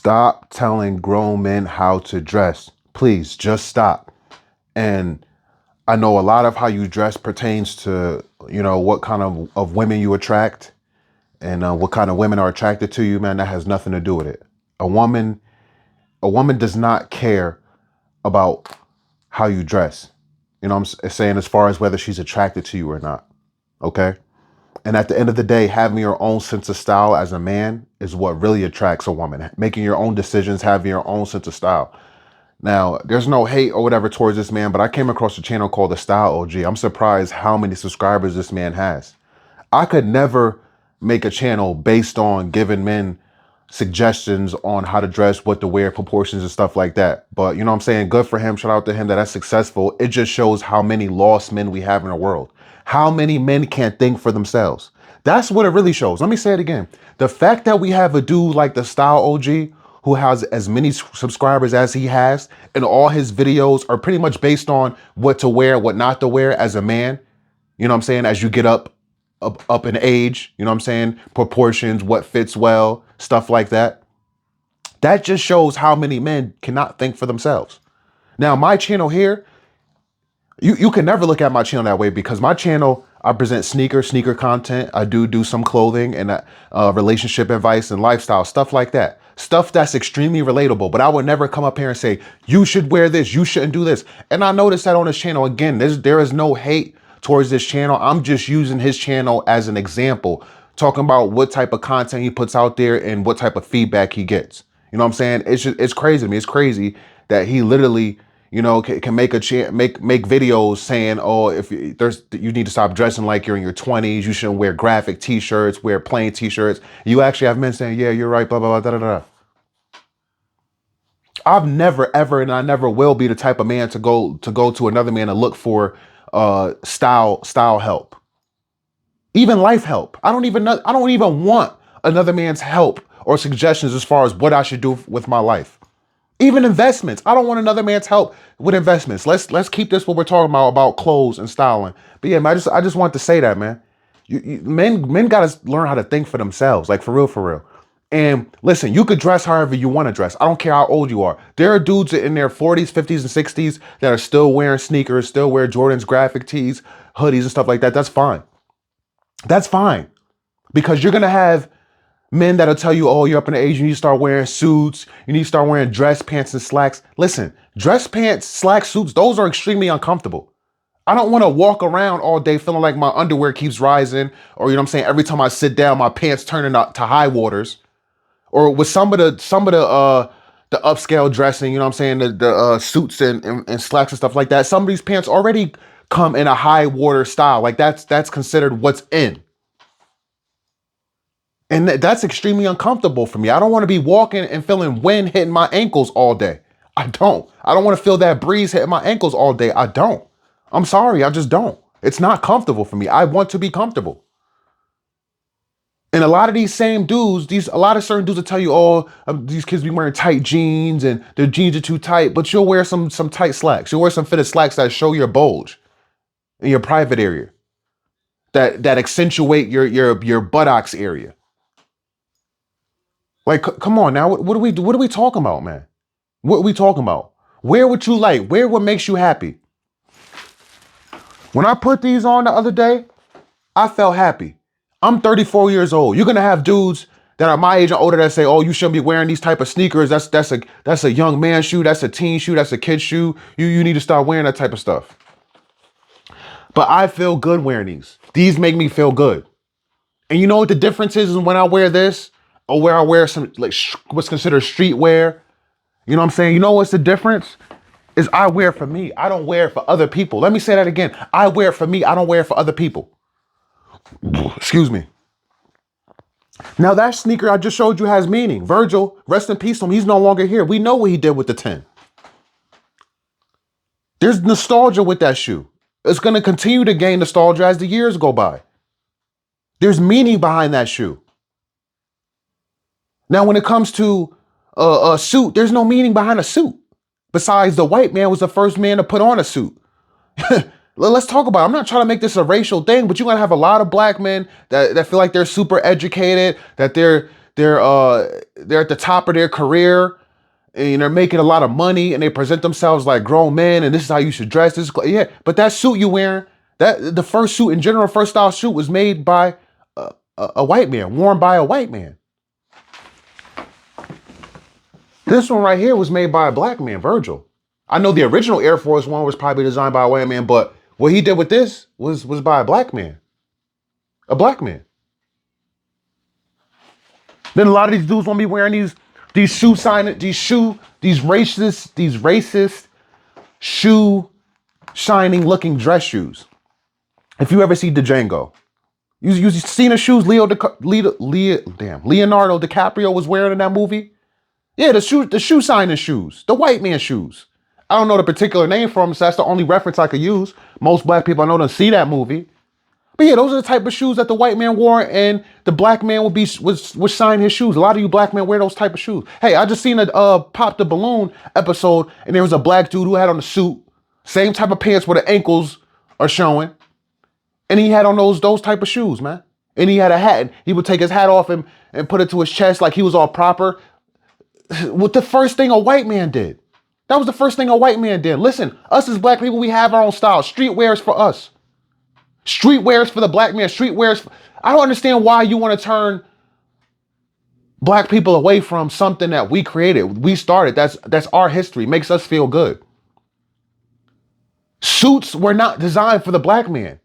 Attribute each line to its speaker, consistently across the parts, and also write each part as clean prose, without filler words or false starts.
Speaker 1: Stop telling grown men how to dress. Please just stop. And I know a lot of how you dress pertains to, what kind of women you attract and what kind of women are attracted to you, man. That has nothing to do with it. A woman, a woman does not care about how you dress. I'm saying, as far as whether she's attracted to you or not. Okay. And at the end of the day, having your own sense of style as a man is what really attracts a woman. Making your own decisions, having your own sense of style. Now, there's no hate or whatever towards this man, but I came across a channel called The Style OG. I'm surprised how many subscribers this man has. I could never make a channel based on giving men suggestions on how to dress, what to wear, proportions and stuff like that. But you know what I'm saying? Good for him. Shout out to him that's successful. It just shows how many lost men we have in the world. How many men can't think for themselves. That's what it really shows. Let me say it again. The fact that we have a dude like The Style OG who has as many subscribers as he has, and all his videos are pretty much based on what to wear, what not to wear as a man. You know what I'm saying? As you get up in age, you know what I'm saying? Proportions, what fits well, stuff like that. That just shows how many men cannot think for themselves. Now, my channel here, you can never look at my channel that way, because my channel, I present sneaker content. I do some clothing and relationship advice and lifestyle, stuff like that. Stuff that's extremely relatable, but I would never come up here and say, you should wear this, you shouldn't do this. And I noticed that on this channel, again, there is no hate towards this channel. I'm just using his channel as an example, talking about what type of content he puts out there and what type of feedback he gets. You know what I'm saying? It's crazy to me. It's crazy that he literally, can make make videos saying, oh, if you need to stop dressing like you're in your 20s, you shouldn't wear graphic t-shirts, wear plain t-shirts. You actually have men saying, yeah, you're right, blah, blah, blah, da, da, da. I've never, ever, and I never will be the type of man to go to another man and look for style help, even life help. I don't even want another man's help or suggestions as far as what I should do with my life. Even investments. I don't want another man's help with investments. Let's keep this what we're talking about clothes and styling. But yeah, man, I just want to say that, man. Men got to learn how to think for themselves, like for real, for real. And listen, you could dress however you want to dress. I don't care how old you are. There are dudes in their 40s, 50s, and 60s that are still wearing sneakers, still wear Jordan's graphic tees, hoodies, and stuff like that. That's fine. That's fine. Because you're going to have men that'll tell you, oh, you're up in age, you need to start wearing suits, you need to start wearing dress pants and slacks. Listen, dress pants, slacks, suits, those are extremely uncomfortable. I don't want to walk around all day feeling like my underwear keeps rising, or, every time I sit down, my pants turning up to high waters. Or with some of the upscale dressing, the suits and slacks and stuff like that. Some of these pants already come in a high water style. Like that's considered what's in. And that's extremely uncomfortable for me. I don't want to be walking and feeling wind hitting my ankles all day. I don't want to feel that breeze hitting my ankles all day. I don't. I'm sorry. I just don't. It's not comfortable for me. I want to be comfortable. And a lot of these same dudes, a lot of certain dudes will tell you, oh, these kids be wearing tight jeans and their jeans are too tight, but you'll wear some tight slacks. You'll wear some fitted slacks that show your bulge in your private area, that accentuate your buttocks area. Like, come on now, what are we talking about, man? What are we talking about? Wear what you like. Wear what makes you happy. When I put these on the other day, I felt happy. I'm 34 years old. You're gonna have dudes that are my age and older that say, "Oh, you shouldn't be wearing these type of sneakers. That's a young man shoe. That's a teen shoe. That's a kid shoe. You need to start wearing that type of stuff." But I feel good wearing these. These make me feel good. And you know what the difference is when I wear this or where I wear some like what's considered streetwear. You know what I'm saying? You know what's the difference? Is I wear it for me. I don't wear it for other people. Let me say that again. I wear it for me. I don't wear it for other people. Excuse me. Now that sneaker I just showed you has meaning. Virgil, rest in peace to him. He's no longer here. We know what he did with the 10. There's nostalgia with that shoe. It's going to continue to gain nostalgia as the years go by. There's meaning behind that shoe. Now, when it comes to a suit, there's no meaning behind a suit. Besides, the white man was the first man to put on a suit. Let's talk about it. I'm not trying to make this a racial thing, but you're going to have a lot of black men that feel like they're super educated, that they're they're at the top of their career and they're making a lot of money and they present themselves like grown men and this is how you should dress. Yeah, but that suit you wearing, that the first suit in general, first style suit was made by a white man, worn by a white man. This one right here was made by a black man, Virgil. I know the original Air Force One was probably designed by a white man, but what he did with this was by a black man. A black man. Then a lot of these dudes want to be wearing these racist shoe shining looking dress shoes. If you ever see Django, you seen the shoes Leonardo DiCaprio was wearing in that movie? Yeah, the shoe signing shoes, the white man shoes. I don't know the particular name for them, so that's the only reference I could use. Most black people I know don't see that movie. But yeah, those are the type of shoes that the white man wore, and the black man would sign his shoes. A lot of you black men wear those type of shoes. Hey, I just seen a Pop the Balloon episode, and there was a black dude who had on a suit, same type of pants where the ankles are showing, and he had on those type of shoes, man. And he had a hat, and he would take his hat off and put it to his chest like he was all proper. What the first thing a white man did? That was the first thing a white man did. Listen, us as black people, we have our own style. Streetwear is for us. Streetwear is for the black man. Streetwear is I don't understand why you want to turn black people away from something that we created. We started. That's our history. Makes us feel good. Suits were not designed for the black man.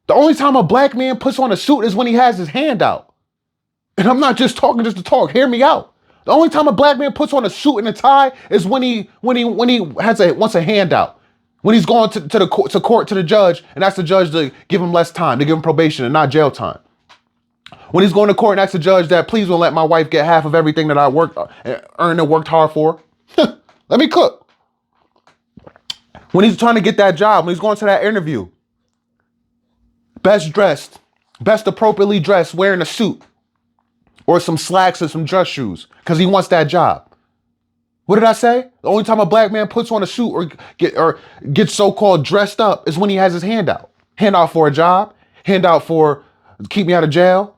Speaker 1: The only time a black man puts on a suit is when he has his hand out. And I'm not just talking just to talk. Hear me out. The only time a black man puts on a suit and a tie is when he wants a handout. When he's going to the judge and asks the judge to give him less time, to give him probation and not jail time. When he's going to court and asks the judge that please don't let my wife get half of everything that I earned and worked hard for. Let me cook. When he's trying to get that job, when he's going to that interview, best dressed, best appropriately dressed, wearing a suit or some slacks and some dress shoes because he wants that job. What did I say? The only time a black man puts on a suit or gets so-called dressed up is when he has his hand out. Hand out for a job, hand out for keep me out of jail,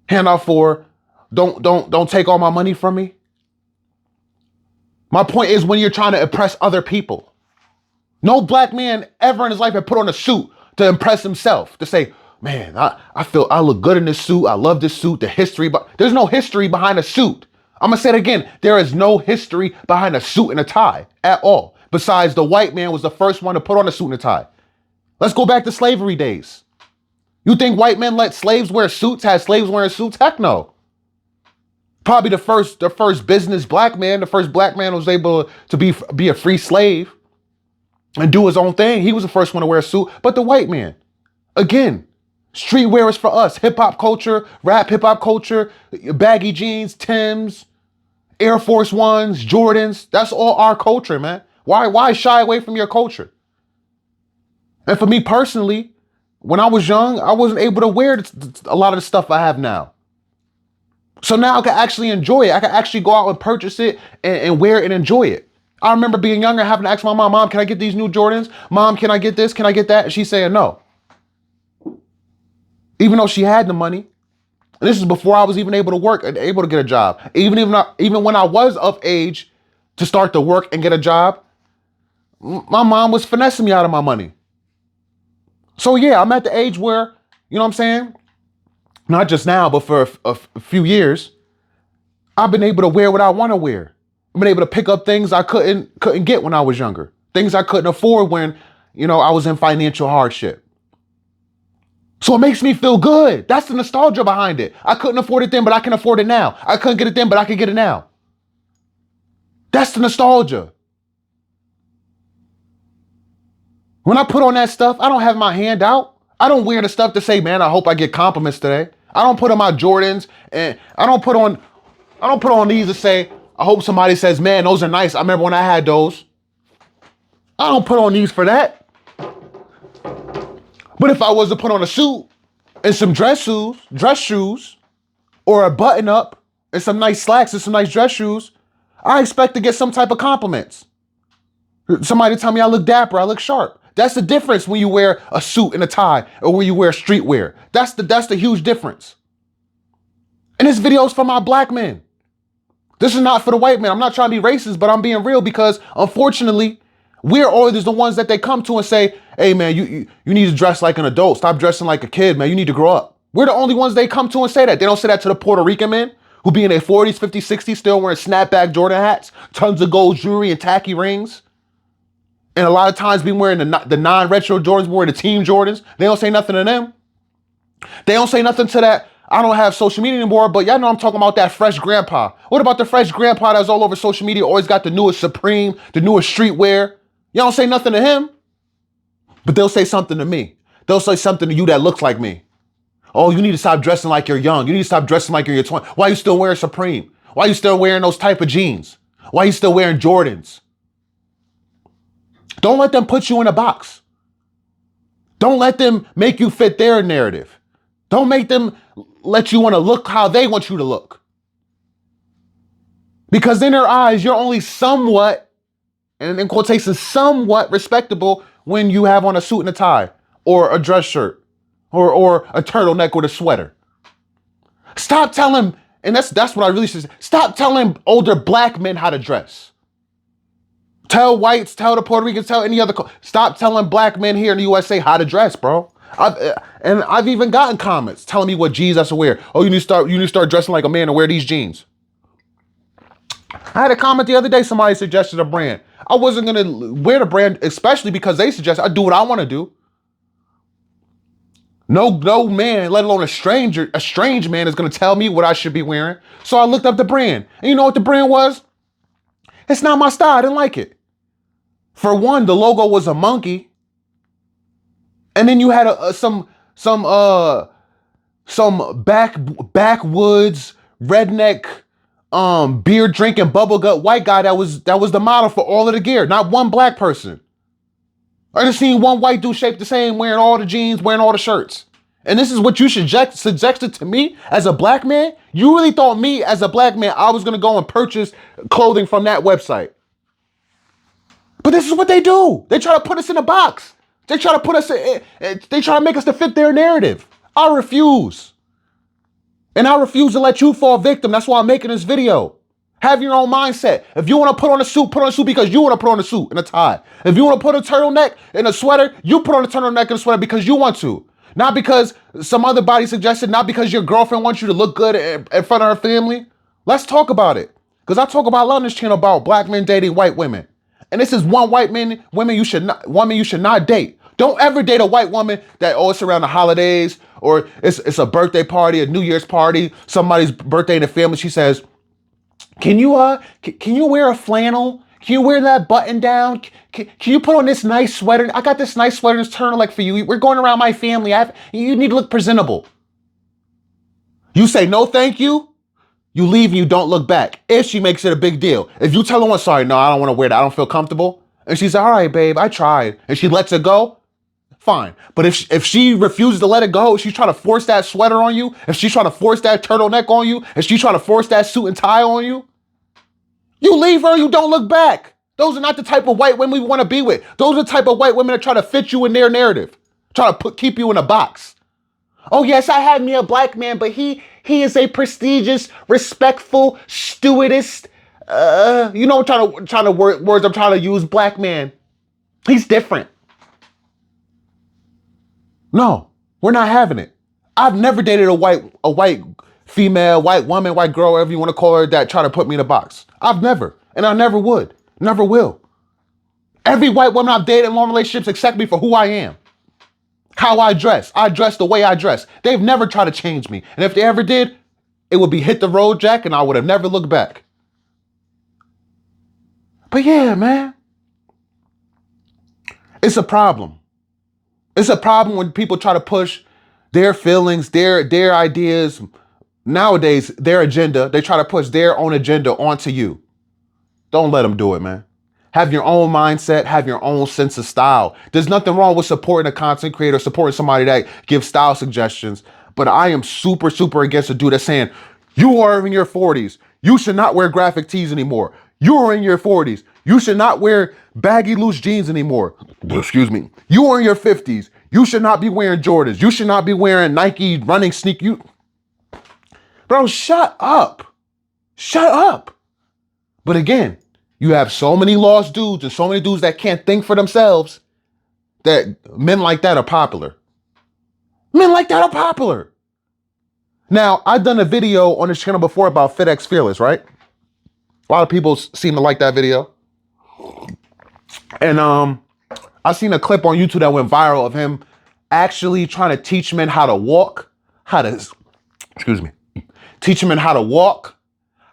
Speaker 1: hand out for don't take all my money from me. My point is when you're trying to impress other people. No black man ever in his life had put on a suit to impress himself, to say, man, I feel I look good in this suit. I love this suit, the history, but there's no history behind a suit. I'm gonna say it again. There is no history behind a suit and a tie at all. Besides, the white man was the first one to put on a suit and a tie. Let's go back to slavery days. You think white men let slaves wear suits, had slaves wearing suits? Heck no. Probably the first business black man, the first black man was able to be a free slave and do his own thing. He was the first one to wear a suit. But the white man, again, streetwear is for us. Hip hop culture, rap hip hop culture, baggy jeans, Timbs, Air Force Ones, Jordans. That's all our culture, man. Why shy away from your culture? And for me personally, when I was young, I wasn't able to wear a lot of the stuff I have now. So now I can actually enjoy it. I can actually go out and purchase it and wear it and enjoy it. I remember being younger, having to ask my mom, can I get these new Jordans? Mom, can I get this? Can I get that? And she's saying no. Even though she had the money. And this is before I was even able to work and able to get a job. Even when I was of age to start to work and get a job, my mom was finessing me out of my money. So yeah, I'm at the age where, you know what I'm saying? Not just now, but for a few years, I've been able to wear what I want to wear. I've been able to pick up things I couldn't get when I was younger. Things I couldn't afford when, I was in financial hardship. So it makes me feel good. That's the nostalgia behind it. I couldn't afford it then, but I can afford it now. I couldn't get it then, but I can get it now. That's the nostalgia. When I put on that stuff, I don't have my hand out. I don't wear the stuff to say, man, I hope I get compliments today. I don't put on my Jordans and I don't put on these to say, I hope somebody says, man, those are nice. I remember when I had those. I don't put on these for that. But if I was to put on a suit and some dress shoes, or a button up and some nice slacks and some nice dress shoes, I expect to get some type of compliments. Somebody tell me I look dapper, I look sharp. That's the difference when you wear a suit and a tie or when you wear streetwear. That's the huge difference. And this video is for my black men. This is not for the white man. I'm not trying to be racist, but I'm being real because unfortunately, we're always the ones that they come to and say, hey man, you need to dress like an adult. Stop dressing like a kid, man. You need to grow up. We're the only ones they come to and say that. They don't say that to the Puerto Rican men who be in their 40s, 50s, 60s, still wearing snapback Jordan hats, tons of gold jewelry and tacky rings. And a lot of times be wearing the non-retro Jordans, wearing the team Jordans. They don't say nothing to them. They don't say nothing to that. I don't have social media anymore, but y'all know I'm talking about that fresh grandpa. What about the fresh grandpa that's all over social media, always got the newest Supreme, the newest streetwear? Y'all don't say nothing to him, but they'll say something to me. They'll say something to you that looks like me. Oh, you need to stop dressing like you're young. You need to stop dressing like you're in your 20s. Why are you still wearing Supreme? Why are you still wearing those type of jeans? Why are you still wearing Jordans? Don't let them put you in a box. Don't let them make you fit their narrative. Don't make them let you want to look how they want you to look. Because in their eyes, you're only somewhat, and in quotations, somewhat respectable when you have on a suit and a tie or a dress shirt or a turtleneck with a sweater. Stop telling, and that's what I really should say. Stop telling older black men how to dress. Tell whites, tell the Puerto Ricans, tell any other. Stop telling black men here in the USA how to dress, bro. I've even gotten comments telling me what jeans I should wear. Oh, you need to start dressing like a man and wear these jeans. I had a comment the other day. Somebody suggested a brand. I wasn't gonna wear the brand, especially because they suggest I do what I want to do. No man, let alone a strange man is gonna tell me what I should be wearing. So I looked up the brand, and you know what the brand was? It's not my style. I didn't like it. For one, the logo was a monkey, and then you had some backwoods redneck beer drinking bubblegut white guy that was the model for all of the gear. Not one black person. I just seen one white dude shaped the same, wearing all the jeans, wearing all the shirts. And this is what you suggested to me as a black man? You really thought me as a black man, I was gonna go and purchase clothing from that website? But this is what they do. They try to put us in a box. They try to put us they try to make us to fit their narrative. I refuse. And I refuse to let you fall victim. That's why I'm making this video. Have your own mindset. If you want to put on a suit because you want to put on a suit and a tie. If you want to put a turtleneck and a sweater, you put on a turtleneck and a sweater because you want to. Not because some other body suggested, not because your girlfriend wants you to look good in front of her family. Let's talk about it. Because I talk about a lot on this channel about black men dating white women. And this is one woman you should not date. Don't ever date a white woman that, oh, it's around the holidays or it's a birthday party, a New Year's party, somebody's birthday in the family. She says, can you wear a flannel? Can you wear that button down? Can you put on this nice sweater? I got this nice sweater, this turtleneck for you. We're going around my family. You need to look presentable. You say no, thank you. You leave and you don't look back. If she makes it a big deal. If you tell her, sorry, no, I don't want to wear that. I don't feel comfortable. And she says, all right, babe, I tried. And she lets it go. Fine. But if she refuses to let it go, if she's trying to force that sweater on you, if she's trying to force that turtleneck on you, if she's trying to force that suit and tie on you, you leave her, you don't look back. Those are not the type of white women we want to be with. Those are the type of white women that try to fit you in their narrative, try to keep you in a box. Oh yes, I had me a black man, but he is a prestigious, respectful, stewardess. You know, words I'm trying to use. Black man, he's different. No, we're not having it. I've never dated a white female, white woman, white girl, whatever you want to call her, that try to put me in a box. I've never, and I never would, never will. Every white woman I've dated in long relationships accept me for who I am. How I dress the way I dress. They've never tried to change me. And if they ever did, it would be hit the road, Jack, and I would have never looked back. But yeah, man, it's a problem. It's a problem when people try to push their feelings, their ideas, nowadays, their agenda. They try to push their own agenda onto you. Don't let them do it, man. Have your own mindset, have your own sense of style. There's nothing wrong with supporting a content creator, supporting somebody that gives style suggestions. But I am super, super against a dude that's saying, you are in your 40s. You should not wear graphic tees anymore. You are in your 40s. You should not wear baggy loose jeans anymore. Excuse me. You are in your 50s. You should not be wearing Jordans. You should not be wearing Nike running sneakers. Bro, shut up. Shut up. But again, you have so many lost dudes and so many dudes that can't think for themselves that men like that are popular. Men like that are popular. Now, I've done a video on this channel before about FitX Fearless, right? A lot of people seem to like that video. And I seen a clip on YouTube that went viral of him actually trying to teach men how to walk, teach men how to walk,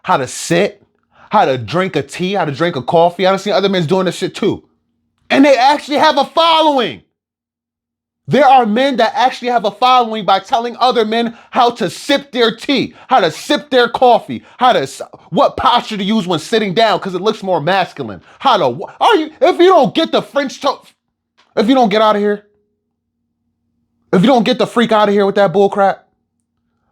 Speaker 1: how to sit, how to drink a tea, how to drink a coffee. I've seen other men doing this shit too. And they actually have a following. There are men that actually have a following by telling other men how to sip their tea, how to sip their coffee, what posture to use when sitting down because it looks more masculine. If you don't get the French toast, if you don't get out of here, if you don't get the freak out of here with that bull crap.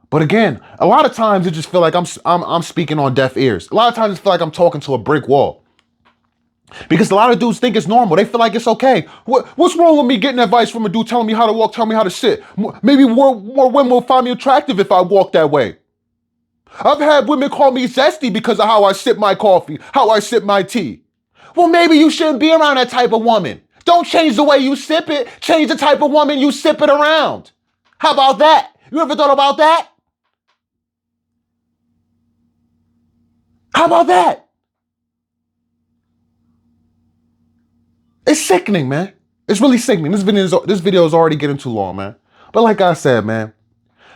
Speaker 1: But again, a lot of times it just feel like I'm speaking on deaf ears. A lot of times it feel like I'm talking to a brick wall. Because a lot of dudes think it's normal. They feel like it's okay. What's wrong with me getting advice from a dude telling me how to walk, telling me how to sit? Maybe more women will find me attractive if I walk that way. I've had women call me zesty because of how I sip my coffee, how I sip my tea. Well, maybe you shouldn't be around that type of woman. Don't change the way you sip it. Change the type of woman you sip it around. How about that? You ever thought about that? How about that? It's sickening, man. It's really sickening. This video is already getting too long, man. But like I said, man,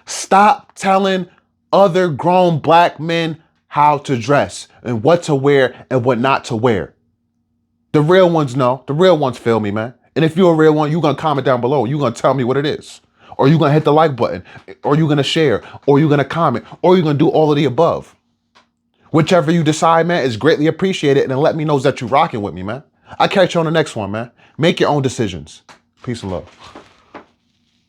Speaker 1: stop telling other grown black men how to dress and what to wear and what not to wear. The real ones know. The real ones feel me, man. And if you're a real one, you're going to comment down below. You're going to tell me what it is. Or you're going to hit the like button. Or you're going to share. Or you're going to comment. Or you're going to do all of the above. Whichever you decide, man, is greatly appreciated. And let me know that you're rocking with me, man. I'll catch you on the next one, man. Make your own decisions. Peace and love.